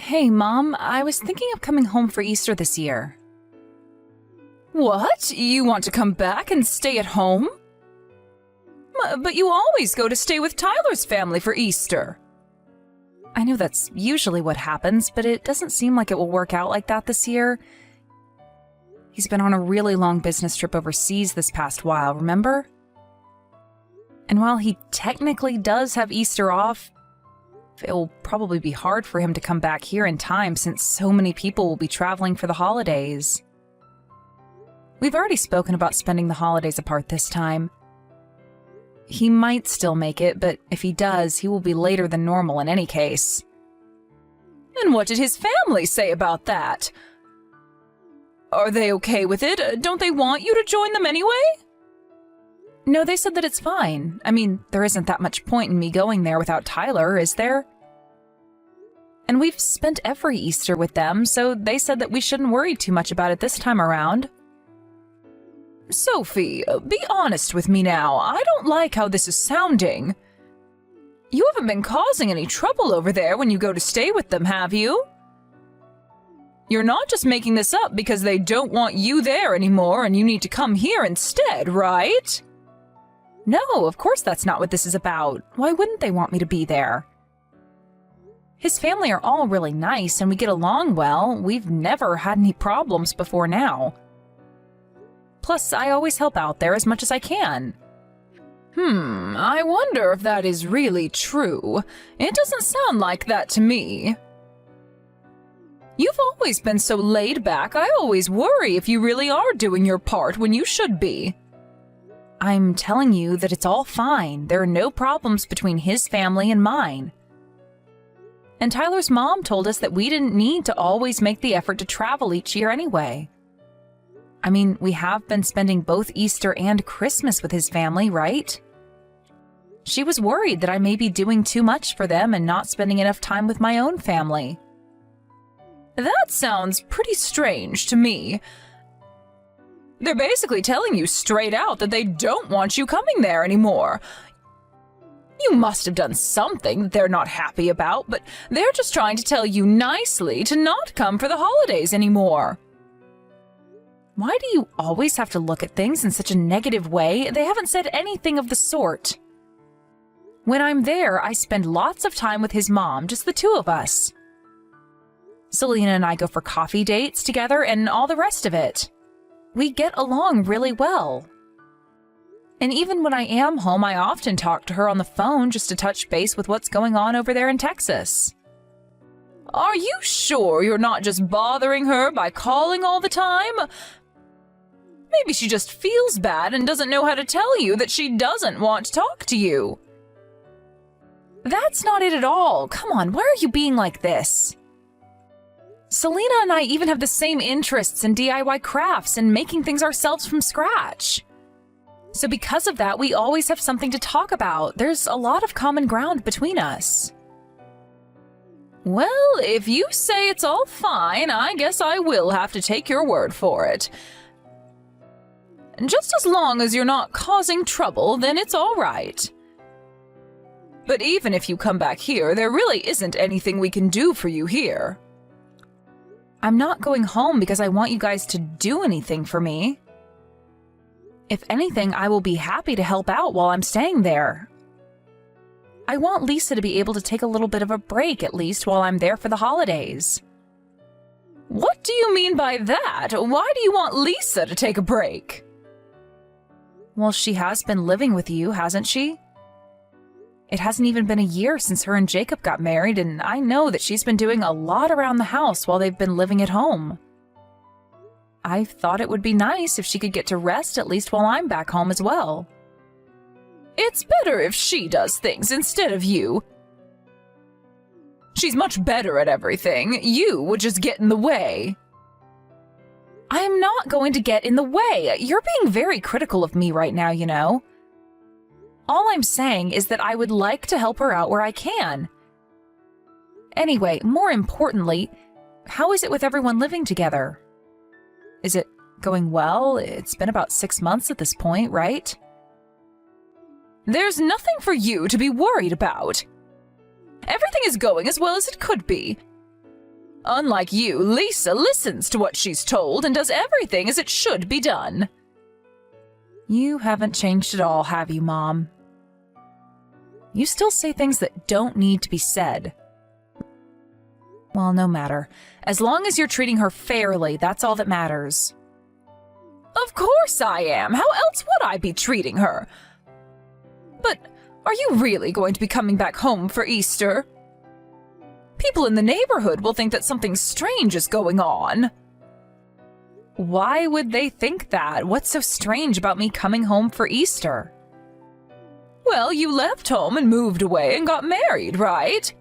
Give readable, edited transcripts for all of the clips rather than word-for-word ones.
Hey, Mom, I was thinking of coming home for Easter this year. What? You want to come back and stay at home? But you always go to stay with Tyler's family for Easter. I know that's usually what happens, but it doesn't seem like it will work out like that this year. He's been on a really long business trip overseas this past while, remember? And while he technically does have Easter off, it will probably be hard for him to come back here in time since so many people will be traveling for the holidays. We've already spoken about spending the holidays apart this time. He might still make it, but if he does, he will be later than normal in any case. And what did his family say about that? Are they okay with it? Don't they want you to join them anyway? No, they said that it's fine. I mean, there isn't that much point in me going there without Tyler, is there? And we've spent every Easter with them, so they said that we shouldn't worry too much about it this time around. Sophie, be honest with me now. I don't like how this is sounding. You haven't been causing any trouble over there when you go to stay with them, have you? You're not just making this up because they don't want you there anymore and you need to come here instead, right? No, of course that's not what this is about. Why wouldn't they want me to be there? His family are all really nice and we get along well. We've never had any problems before now. Plus, I always help out there as much as I can. I wonder if that is really true. It doesn't sound like that to me. You've always been so laid back, I always worry if you really are doing your part when you should be. I'm telling you that it's all fine. There are no problems between his family and mine. And Tyler's mom told us that we didn't need to always make the effort to travel each year anyway. I mean, we have been spending both Easter and Christmas with his family, right? She was worried that I may be doing too much for them and not spending enough time with my own family. That sounds pretty strange to me. They're basically telling you straight out that they don't want you coming there anymore. You must have done something that they're not happy about, but they're just trying to tell you nicely to not come for the holidays anymore. Why do you always have to look at things in such a negative way? They haven't said anything of the sort. When I'm there, I spend lots of time with his mom, just the two of us. Selena and I go for coffee dates together and all the rest of it. We get along really well. And even when I am home, I often talk to her on the phone just to touch base with what's going on over there in Texas. Are you sure you're not just bothering her by calling all the time? Maybe she just feels bad and doesn't know how to tell you that she doesn't want to talk to you. That's not it at all. Come on, why are you being like this? Selena and I even have the same interests in DIY crafts and making things ourselves from scratch. So because of that, we always have something to talk about. There's a lot of common ground between us. Well, if you say it's all fine, I guess I will have to take your word for it. Just as long as you're not causing trouble, then it's all right. But even if you come back here, there really isn't anything we can do for you here. I'm not going home because I want you guys to do anything for me. If anything, I will be happy to help out while I'm staying there. I want Lisa to be able to take a little bit of a break at least while I'm there for the holidays. What do you mean by that? Why do you want Lisa to take a break? Well, she has been living with you, hasn't she? It hasn't even been a year since her and Jacob got married, and I know that she's been doing a lot around the house while they've been living at home. I thought it would be nice if she could get to rest at least while I'm back home as well. It's better if she does things instead of you. She's much better at everything. You would just get in the way. I am not going to get in the way. You're being very critical of me right now, you know. All I'm saying is that I would like to help her out where I can. Anyway, more importantly, how is it with everyone living together? Is it going well? It's been about 6 months at this point, right? There's nothing for you to be worried about. Everything is going as well as it could be. Unlike you, Lisa listens to what she's told and does everything as it should be done. You haven't changed at all, have you, Mom? You still say things that don't need to be said. Well, no matter. As long as you're treating her fairly, that's all that matters. Of course I am. How else would I be treating her? But are you really going to be coming back home for Easter? People in the neighborhood will think that something strange is going on. Why would they think that? What's so strange about me coming home for Easter? Well, you left home and moved away and got married, right?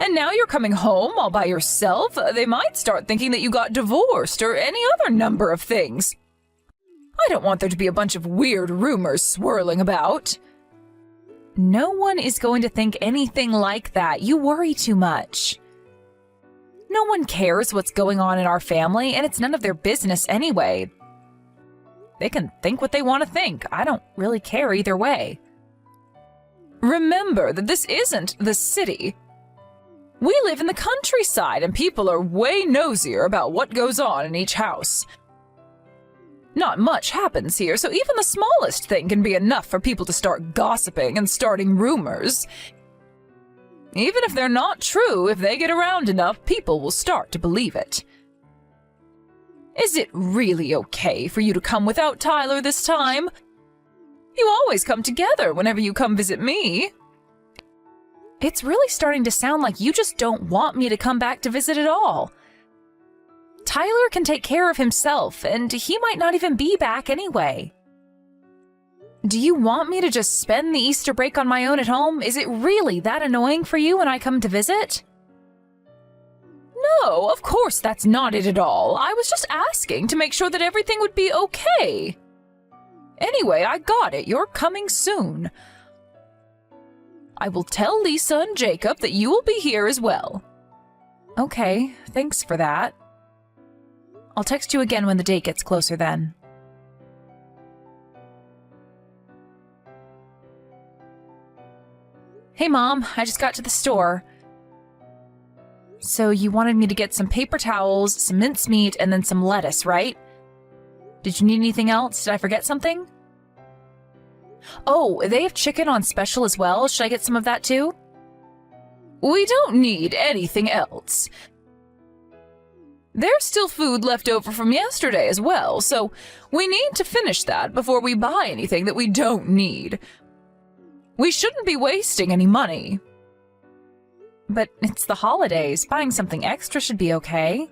And now you're coming home all by yourself. They might start thinking that you got divorced or any other number of things. I don't want there to be a bunch of weird rumors swirling about. No one is going to think anything like that. You worry too much. No one cares what's going on in our family, and it's none of their business anyway. They can think what they want to think. I don't really care either way. Remember that this isn't the city. We live in the countryside, and people are way nosier about what goes on in each house. Not much happens here, so even the smallest thing can be enough for people to start gossiping and starting rumors. Even if they're not true, if they get around enough, people will start to believe it. Is it really okay for you to come without Tyler this time? You always come together whenever you come visit me. It's really starting to sound like you just don't want me to come back to visit at all. Tyler can take care of himself, and he might not even be back anyway. Do you want me to just spend the Easter break on my own at home? Is it really that annoying for you when I come to visit? No, of course that's not it at all. I was just asking to make sure that everything would be okay. Anyway, I got it. You're coming soon. I will tell Lisa and Jacob that you will be here as well. Okay, thanks for that. I'll text you again when the date gets closer then. Hey, Mom, I just got to the store. So you wanted me to get some paper towels, some mincemeat, and then some lettuce, right? Did you need anything else? Did I forget something? Oh, they have chicken on special as well. Should I get some of that too? We don't need anything else. There's still food left over from yesterday as well, so we need to finish that before we buy anything that we don't need. We shouldn't be wasting any money. But it's the holidays. Buying something extra should be okay.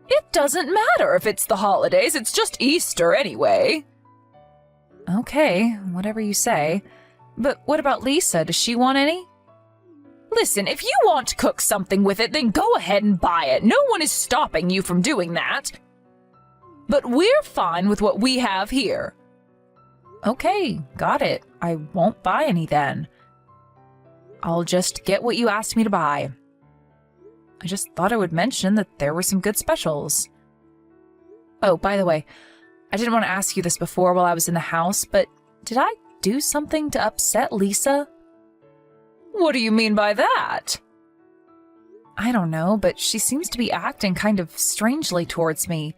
It doesn't matter if it's the holidays. It's just Easter anyway. Okay, whatever you say. But what about Lisa? Does she want any? Listen, if you want to cook something with it, then go ahead and buy it. No one is stopping you from doing that. But we're fine with what we have here. Okay, got it. I won't buy any then. I'll just get what you asked me to buy. I just thought I would mention that there were some good specials. Oh, by the way, I didn't want to ask you this before while I was in the house, but did I do something to upset Lisa? What do you mean by that? I don't know, but she seems to be acting kind of strangely towards me.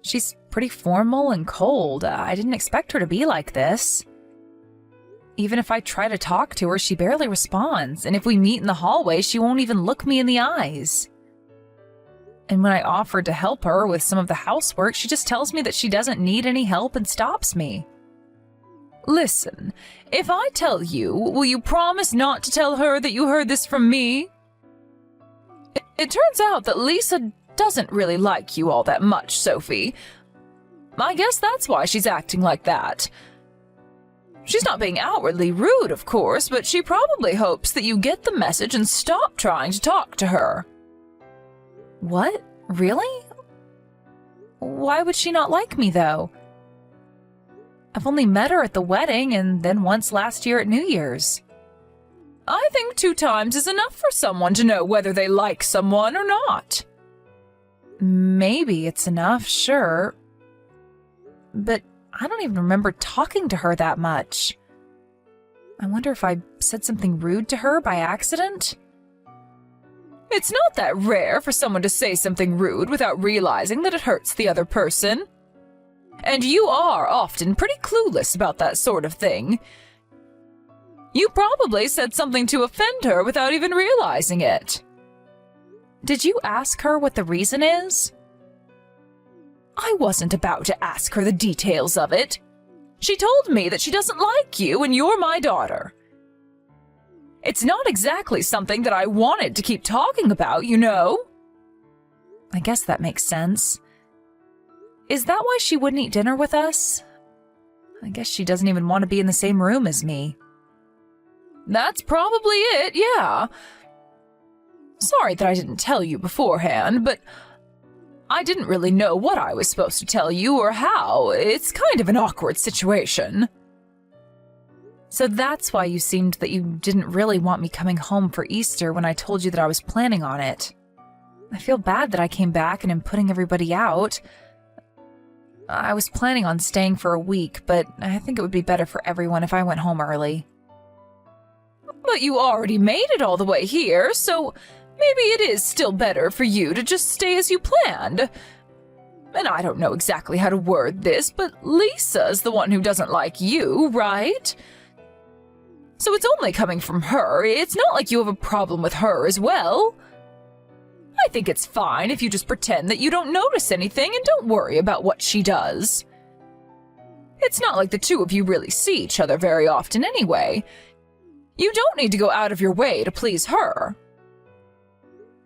She's pretty formal and cold. I didn't expect her to be like this. Even if I try to talk to her, she barely responds, and if we meet in the hallway, she won't even look me in the eyes. And when I offered to help her with some of the housework, she just tells me that she doesn't need any help and stops me. Listen, if I tell you, will you promise not to tell her that you heard this from me? It turns out that Lisa doesn't really like you all that much, Sophie. I guess that's why she's acting like that. She's not being outwardly rude, of course, but she probably hopes that you get the message and stop trying to talk to her. What? Really? Why would she not like me, though? I've only met her at the wedding and then once last year at New Year's. I think 2 times is enough for someone to know whether they like someone or not. Maybe it's enough, sure. But I don't even remember talking to her that much. I wonder if I said something rude to her by accident? It's not that rare for someone to say something rude without realizing that it hurts the other person. And you are often pretty clueless about that sort of thing. You probably said something to offend her without even realizing it. Did you ask her what the reason is? I wasn't about to ask her the details of it. She told me that she doesn't like you and you're my daughter. It's not exactly something that I wanted to keep talking about, you know. I guess that makes sense. Is that why she wouldn't eat dinner with us? I guess she doesn't even want to be in the same room as me. That's probably it, yeah. Sorry that I didn't tell you beforehand, but I didn't really know what I was supposed to tell you or how. It's kind of an awkward situation. So that's why you seemed that you didn't really want me coming home for Easter when I told you that I was planning on it. I feel bad that I came back and am putting everybody out. I was planning on staying for a week, but I think it would be better for everyone if I went home early. But you already made it all the way here, so maybe it is still better for you to just stay as you planned. And I don't know exactly how to word this, but Lisa's the one who doesn't like you, right? So it's only coming from her. It's not like you have a problem with her as well. I think it's fine if you just pretend that you don't notice anything and don't worry about what she does. It's not like the two of you really see each other very often anyway. You don't need to go out of your way to please her.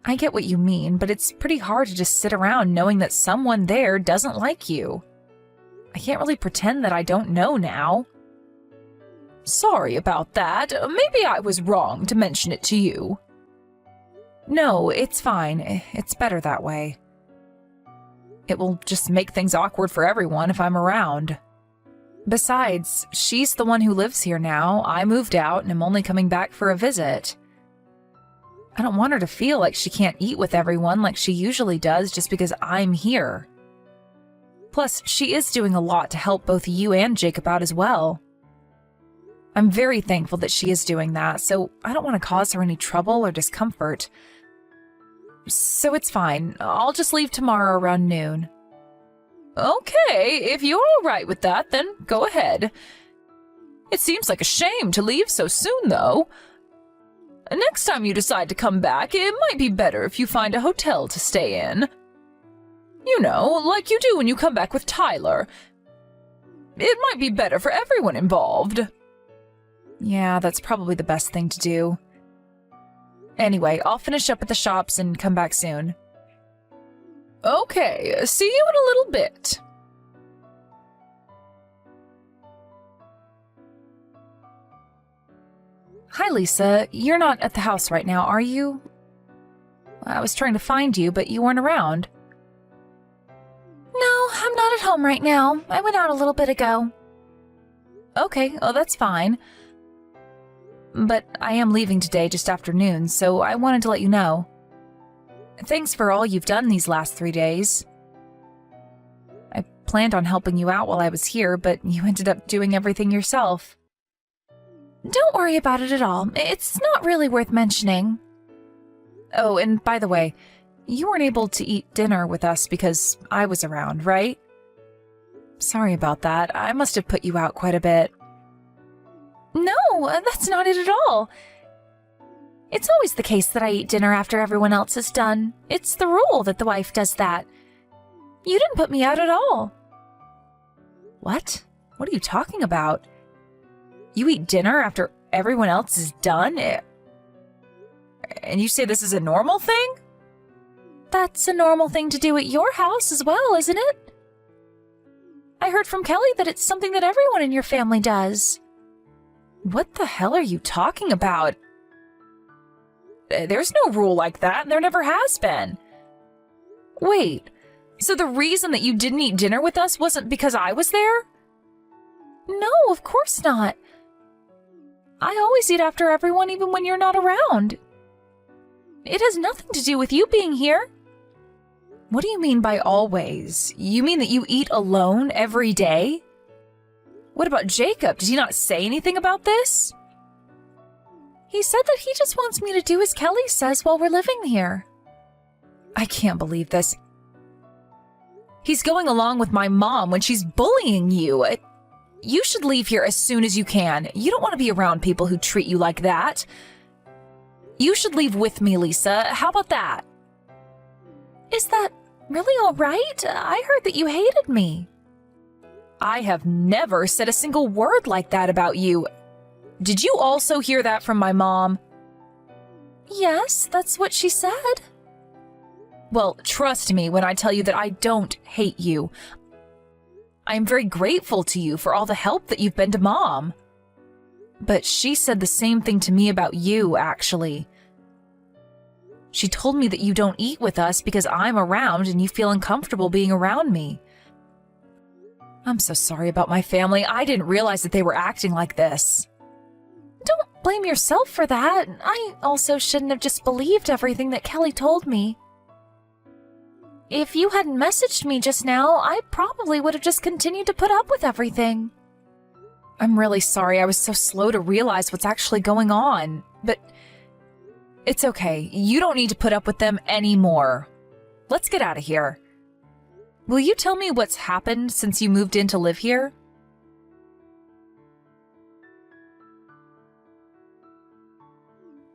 I get what you mean, but it's pretty hard to just sit around knowing that someone there doesn't like you. I can't really pretend that I don't know now. Sorry about that. Maybe I was wrong to mention it to you. No, it's fine. It's better that way. It will just make things awkward for everyone if I'm around. Besides, she's the one who lives here now. I moved out and am only coming back for a visit. I don't want her to feel like she can't eat with everyone like she usually does just because I'm here. Plus, she is doing a lot to help both you and Jacob out as well. I'm very thankful that she is doing that, so I don't want to cause her any trouble or discomfort. So it's fine. I'll just leave tomorrow around noon. Okay, if you're all right with that, then go ahead. It seems like a shame to leave so soon, though. Next time you decide to come back, it might be better if you find a hotel to stay in. You know, like you do when you come back with Tyler. It might be better for everyone involved. Yeah, that's probably the best thing to do. Anyway, I'll finish up at the shops and come back soon. Okay, see you in a little bit. Hi, Lisa. You're not at the house right now, are you? I was trying to find you, but you weren't around. No, I'm not at home right now. I went out a little bit ago. Okay, oh, that's fine. But I am leaving today just after noon, so I wanted to let you know. Thanks for all you've done these last 3 days. I planned on helping you out while I was here, but you ended up doing everything yourself. Don't worry about it at all. It's not really worth mentioning. Oh, and by the way, you weren't able to eat dinner with us because I was around, right? Sorry about that. I must have put you out quite a bit. No, that's not it at all. It's always the case that I eat dinner after everyone else is done. It's the rule that the wife does that. You didn't put me out at all. What? What are you talking about? You eat dinner after everyone else is done? And you say this is a normal thing? That's a normal thing to do at your house as well, isn't it? I heard from Kelly that it's something that everyone in your family does. What the hell are you talking about? There's no rule like that, and there never has been. Wait, so the reason that you didn't eat dinner with us wasn't because I was there? No, of course not. I always eat after everyone even when you're not around. It has nothing to do with you being here. What do you mean by always? You mean that you eat alone every day? What about Jacob? Did he not say anything about this? He said that he just wants me to do as Kelly says while we're living here. I can't believe this. He's going along with my mom when she's bullying you. You should leave here as soon as you can. You don't want to be around people who treat you like that. You should leave with me, Lisa. How about that? Is that really all right? I heard that you hated me. I have never said a single word like that about you. Did you also hear that from my mom? Yes, that's what she said. Well, trust me when I tell you that I don't hate you. I am very grateful to you for all the help that you've been to Mom. But she said the same thing to me about you, actually. She told me that you don't eat with us because I'm around and you feel uncomfortable being around me. I'm so sorry about my family. I didn't realize that they were acting like this. Don't blame yourself for that. I also shouldn't have just believed everything that Kelly told me. If you hadn't messaged me just now, I probably would have just continued to put up with everything. I'm really sorry. I was so slow to realize what's actually going on. But it's okay. You don't need to put up with them anymore. Let's get out of here. Will you tell me what's happened since you moved in to live here?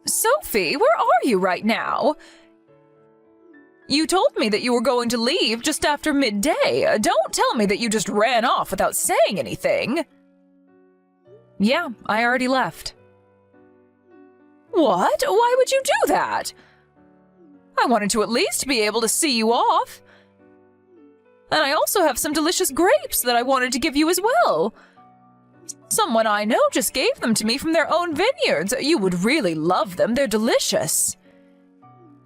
Sophie, where are you right now? You told me that you were going to leave just after midday. Don't tell me that you just ran off without saying anything. Yeah, I already left. What? Why would you do that? I wanted to at least be able to see you off. And I also have some delicious grapes that I wanted to give you as well. Someone I know just gave them to me from their own vineyards. You would really love them. They're delicious.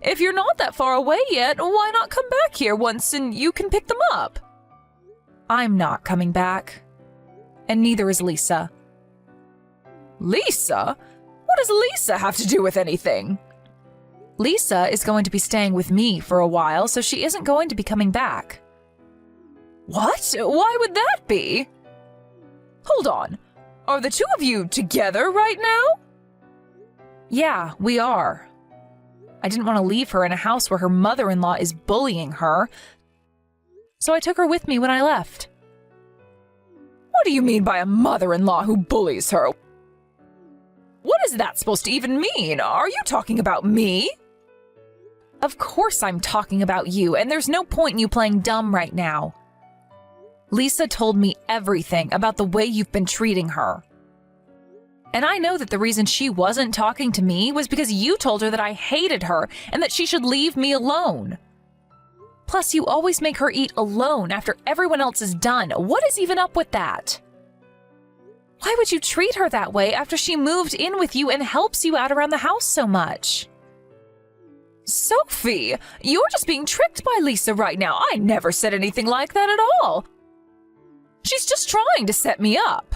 If you're not that far away yet, why not come back here once and you can pick them up? I'm not coming back. And neither is Lisa. Lisa? What does Lisa have to do with anything? Lisa is going to be staying with me for a while, so she isn't going to be coming back. What? Why would that be? Hold on. Are the two of you together right now? Yeah, we are. I didn't want to leave her in a house where her mother-in-law is bullying her, so I took her with me when I left. What do you mean by a mother-in-law who bullies her? What is that supposed to even mean? Are you talking about me? Of course I'm talking about you, and there's no point in you playing dumb right now. Lisa told me everything about the way you've been treating her. And I know that the reason she wasn't talking to me was because you told her that I hated her and that she should leave me alone. Plus, you always make her eat alone after everyone else is done. What is even up with that? Why would you treat her that way after she moved in with you and helps you out around the house so much? Sophie, you're just being tricked by Lisa right now. I never said anything like that at all. She's just trying to set me up.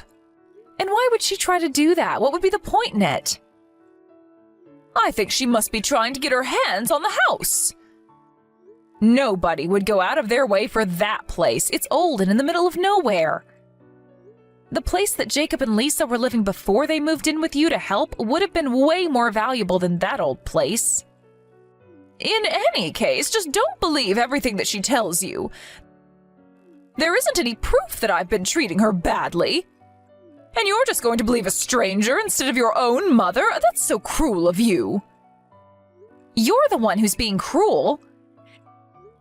And why would she try to do that? What would be the point in it? I think she must be trying to get her hands on the house. Nobody would go out of their way for that place. It's old and in the middle of nowhere. The place that Jacob and Lisa were living before they moved in with you to help would have been way more valuable than that old place. In any case, just don't believe everything that she tells you. There isn't any proof that I've been treating her badly. And you're just going to believe a stranger instead of your own mother? That's so cruel of you. You're the one who's being cruel.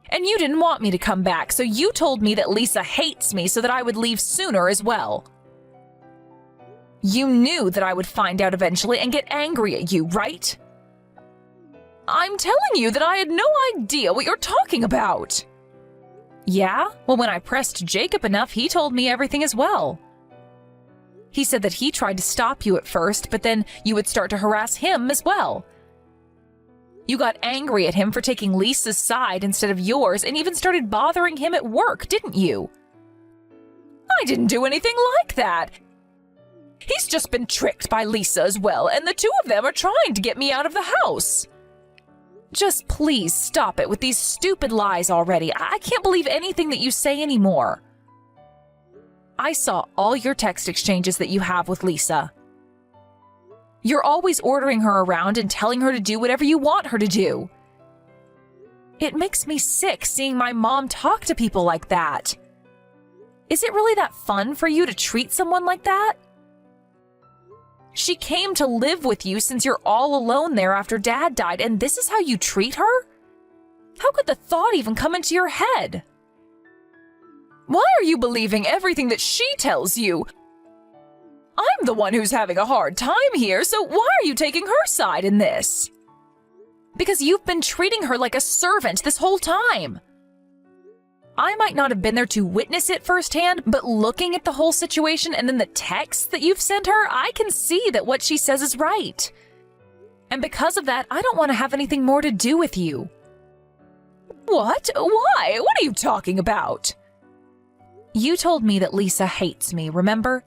And you didn't want me to come back, so you told me that Lisa hates me so that I would leave sooner as well. You knew that I would find out eventually and get angry at you, right? I'm telling you that I had no idea what you're talking about. Yeah? Well, when I pressed Jacob enough, he told me everything as well. He said that he tried to stop you at first, but then you would start to harass him as well. You got angry at him for taking Lisa's side instead of yours and even started bothering him at work, didn't you? I didn't do anything like that. He's just been tricked by Lisa as well, and the two of them are trying to get me out of the house. Just please stop it with these stupid lies already. I can't believe anything that you say anymore. I saw all your text exchanges that you have with Lisa. You're always ordering her around and telling her to do whatever you want her to do. It makes me sick seeing my mom talk to people like that. Is it really that fun for you to treat someone like that? She came to live with you since you're all alone there after Dad died, and this is how you treat her? How could the thought even come into your head? Why are you believing everything that she tells you? I'm the one who's having a hard time here, so why are you taking her side in this? Because you've been treating her like a servant this whole time. I might not have been there to witness it firsthand, but looking at the whole situation and then the texts that you've sent her, I can see that what she says is right. And because of that, I don't want to have anything more to do with you. What? Why? What are you talking about? You told me that Lisa hates me, remember?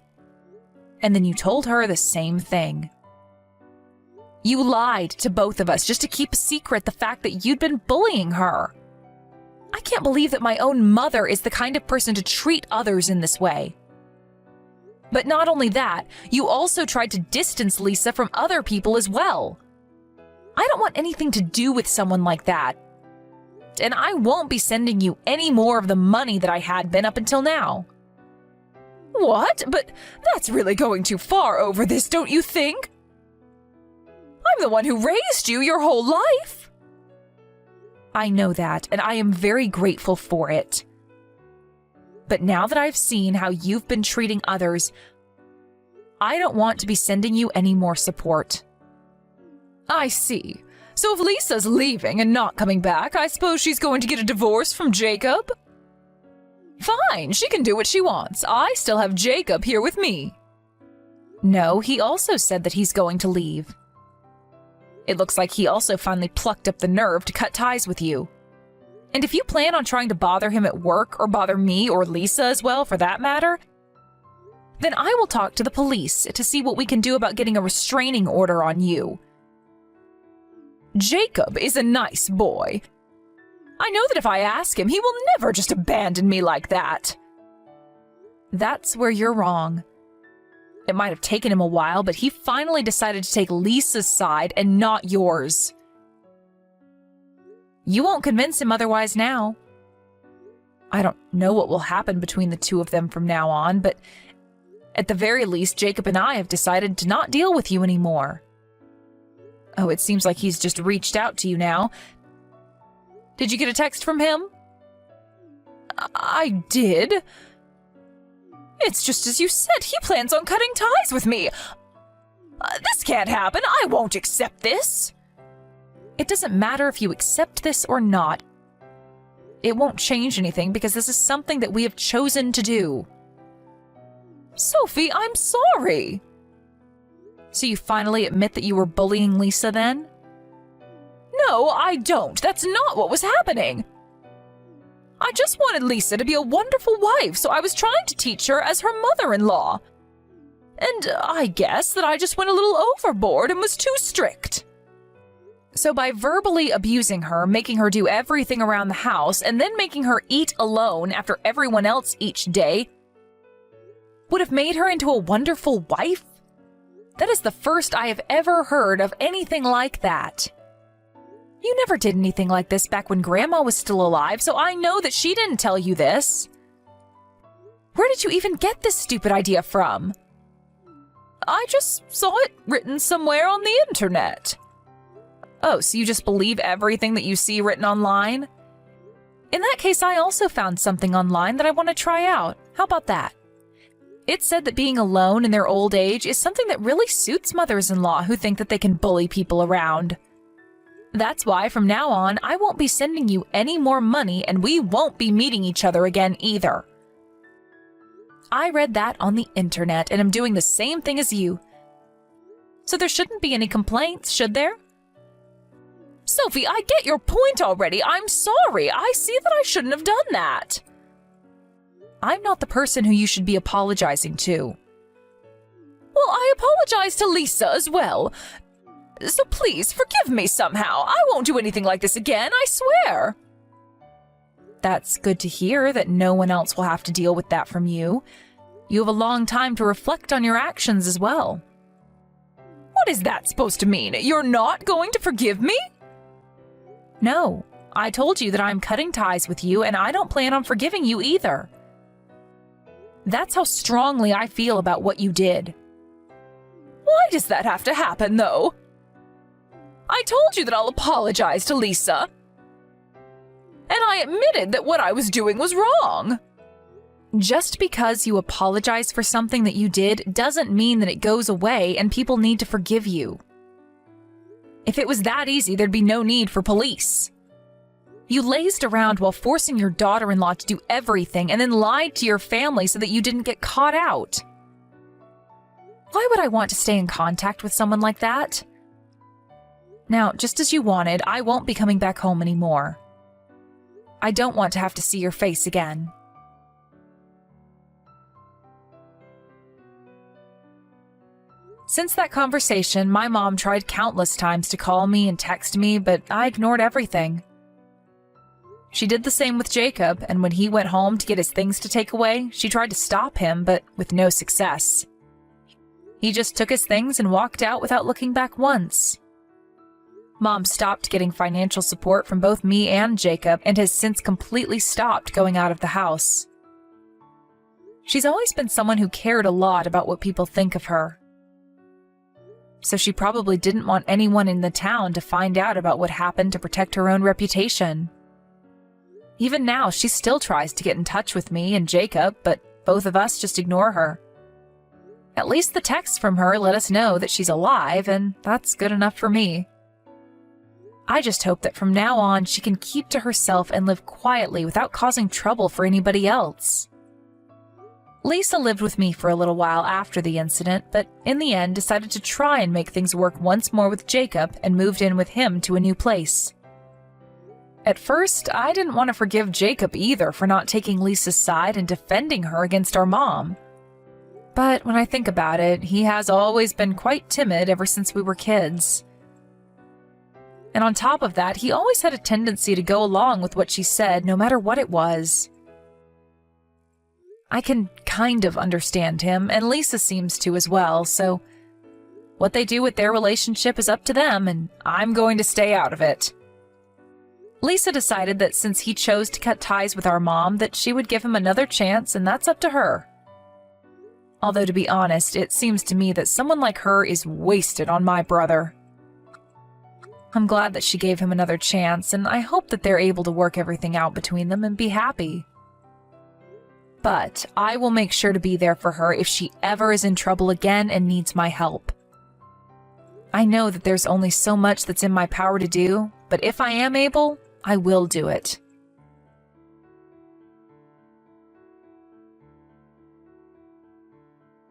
And then you told her the same thing. You lied to both of us just to keep a secret the fact that you'd been bullying her. I can't believe that my own mother is the kind of person to treat others in this way. But not only that, you also tried to distance Lisa from other people as well. I don't want anything to do with someone like that. And I won't be sending you any more of the money that I had been up until now. What? But that's really going too far over this, don't you think? I'm the one who raised you your whole life. I know that, and I am very grateful for it. But now that I've seen how you've been treating others, I don't want to be sending you any more support. I see. So if Lisa's leaving and not coming back, I suppose she's going to get a divorce from Jacob? Fine, she can do what she wants. I still have Jacob here with me. No, he also said that he's going to leave. It looks like he also finally plucked up the nerve to cut ties with you. And if you plan on trying to bother him at work, or bother me or Lisa as well for that matter, then I will talk to the police to see what we can do about getting a restraining order on you. Jacob is a nice boy. I know that if I ask him, he will never just abandon me like that. That's where you're wrong. It might have taken him a while, but he finally decided to take Lisa's side and not yours. You won't convince him otherwise now. I don't know what will happen between the two of them from now on, but at the very least, Jacob and I have decided to not deal with you anymore. Oh, it seems like he's just reached out to you now. Did you get a text from him? I did. It's just as you said, he plans on cutting ties with me. This can't happen. I won't accept this. It doesn't matter if you accept this or not. It won't change anything because this is something that we have chosen to do. Sophie, I'm sorry. So you finally admit that you were bullying Lisa then? No, I don't. That's not what was happening. I just wanted Lisa to be a wonderful wife, so I was trying to teach her as her mother-in-law. And I guess that I just went a little overboard and was too strict. So by verbally abusing her, making her do everything around the house, and then making her eat alone after everyone else each day, would have made her into a wonderful wife? That is the first I have ever heard of anything like that. You never did anything like this back when Grandma was still alive, so I know that she didn't tell you this. Where did you even get this stupid idea from? I just saw it written somewhere on the internet. Oh, so you just believe everything that you see written online? In that case, I also found something online that I want to try out. How about that? It said that being alone in their old age is something that really suits mothers-in-law who think that they can bully people around. That's why from now on, I won't be sending you any more money and we won't be meeting each other again either. I read that on the internet and I'm doing the same thing as you. So there shouldn't be any complaints, should there? Sophie, I get your point already. I'm sorry. I see that I shouldn't have done that. I'm not the person who you should be apologizing to. Well, I apologize to Lisa as well. So please, forgive me somehow. I won't do anything like this again, I swear. That's good to hear that no one else will have to deal with that from you. You have a long time to reflect on your actions as well. What is that supposed to mean? You're not going to forgive me? No, I told you that I'm cutting ties with you, and I don't plan on forgiving you either. That's how strongly I feel about what you did. Why does that have to happen, though? I told you that I'll apologize to Lisa. And I admitted that what I was doing was wrong. Just because you apologize for something that you did doesn't mean that it goes away and people need to forgive you. If it was that easy, there'd be no need for police. You lazed around while forcing your daughter-in-law to do everything and then lied to your family so that you didn't get caught out. Why would I want to stay in contact with someone like that? Now, just as you wanted, I won't be coming back home anymore. I don't want to have to see your face again. Since that conversation, my mom tried countless times to call me and text me, but I ignored everything. She did the same with Jacob, and when he went home to get his things to take away, she tried to stop him, but with no success. He just took his things and walked out without looking back once. Mom stopped getting financial support from both me and Jacob and has since completely stopped going out of the house. She's always been someone who cared a lot about what people think of her. So she probably didn't want anyone in the town to find out about what happened to protect her own reputation. Even now, she still tries to get in touch with me and Jacob, but both of us just ignore her. At least the texts from her let us know that she's alive, and that's good enough for me. I just hope that from now on she can keep to herself and live quietly without causing trouble for anybody else. Lisa lived with me for a little while after the incident, but in the end decided to try and make things work once more with Jacob and moved in with him to a new place. At first, I didn't want to forgive Jacob either for not taking Lisa's side and defending her against our mom. But when I think about it, he has always been quite timid ever since we were kids. And on top of that, he always had a tendency to go along with what she said, no matter what it was. I can kind of understand him, and Lisa seems to as well, so what they do with their relationship is up to them, and I'm going to stay out of it. Lisa decided that since he chose to cut ties with our mom, that she would give him another chance, and that's up to her. Although, to be honest, it seems to me that someone like her is wasted on my brother. I'm glad that she gave him another chance, and I hope that they're able to work everything out between them and be happy. But I will make sure to be there for her if she ever is in trouble again and needs my help. I know that there's only so much that's in my power to do, but if I am able, I will do it.